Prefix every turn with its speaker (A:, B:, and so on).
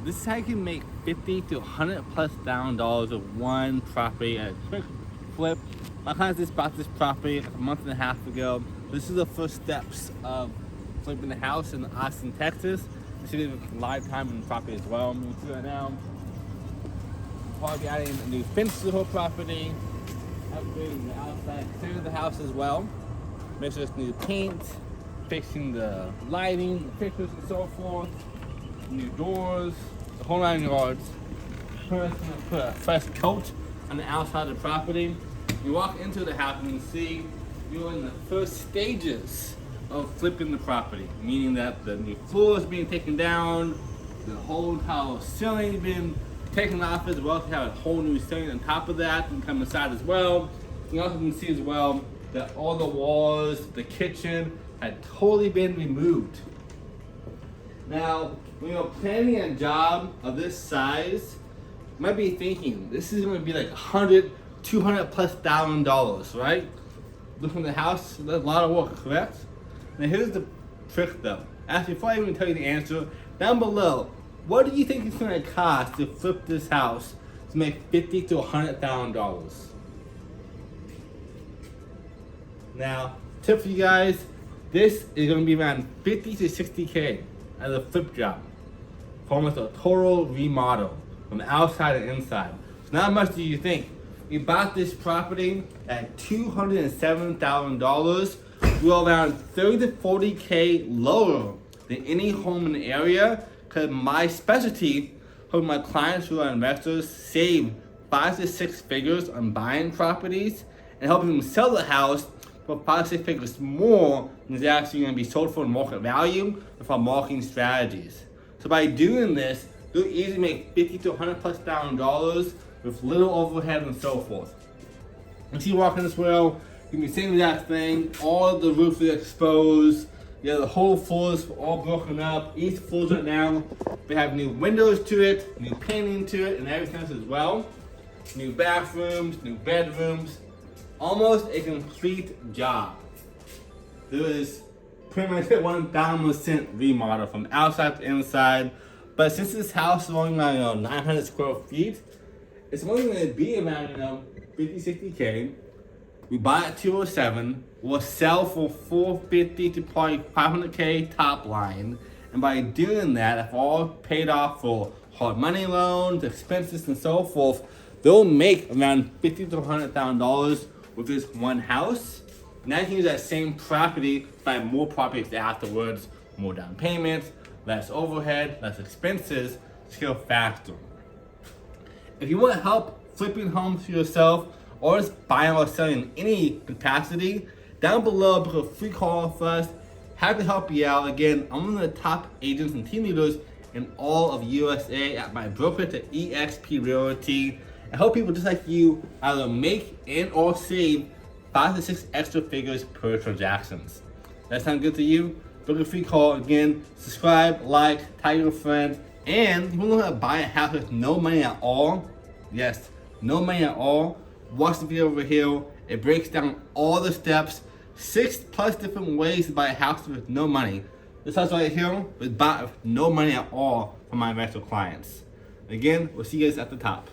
A: This is how you can make $50,000 to $100,000+ with one property at a quick flip. My client just bought this property a month and a half ago. This is the first steps of flipping the house in Austin, Texas. This is a lifetime in the property as well. I'm going to do it now. We'll probably be adding a new fence to the whole property, upgrading the outside exterior of the house as well. Make sure there's new paint, fixing the lighting, the fixtures and so forth, new doors, the whole 9 yards. Put a fresh coat on the outside of the property. You walk into the house and you see you're in the first stages of flipping the property, meaning that the new floor is being taken down, the whole house ceiling is being taken off as well. You have a whole new ceiling on top of that and come inside as well. You also can see as well that all the walls, the kitchen had totally been removed. Now, when you're planning a job of this size, you might be thinking this is going to be like $100,000, $200,000+, right? Looking at the house, that's a lot of work, correct? Now here's the trick though. Actually, before I even tell you the answer, down below, what do you think it's going to cost to flip this house to make $50,000 to $100,000? Now, tip for you guys, this is going to be around $50,000 to $60,000 as a flip job. For almost a total remodel from the outside and inside. So not much do you think. We bought this property at $207,000. We're around $30,000 to $40,000 lower than any home in the area, because my specialty, helping my clients who are investors save 5 to 6 figures on buying properties and helping them sell the house for 5 to 6 figures more than is actually going to be sold for market value with our marketing strategies. So by doing this, you'll easily make $50,000 to $100,000+ with little overhead and so forth. As you walk in this well, you can be seeing that thing, all the roof is exposed, the whole floor is all broken up, each floor's right now. We have new windows to it, new painting to it, and everything else as well. New bathrooms, new bedrooms, almost a complete job. There is pretty much a 1,000% remodel from outside to inside, but since this house is only 900 square feet, it's only going to be around 50, 60K. We buy at 207, we'll sell for 450 to probably 500K top line. And by doing that, if all paid off for hard money loans, expenses, and so forth, they'll make around $50,000 to $100,000 with this one house. Now you can use that same property to buy more properties afterwards, more down payments, less overhead, less expenses, scale faster. If you want help flipping homes for yourself, or just buying or selling in any capacity, down below, book a free call with us. Happy to help you out. Again, I'm one of the top agents and team leaders in all of USA at my brokerage at eXp Realty. I help people just like you either make and or save 5 to 6 extra figures per transactions. That sound good to you? Book a free call. Again, subscribe, like, tag your friends, and you want to know how to buy a house with no money at all? Yes, no money at all. Watch the video over here. It breaks down all the steps, 6+ different ways to buy a house with no money. This house right here was bought with no money at all for my investor clients. Again, we'll see you guys at the top.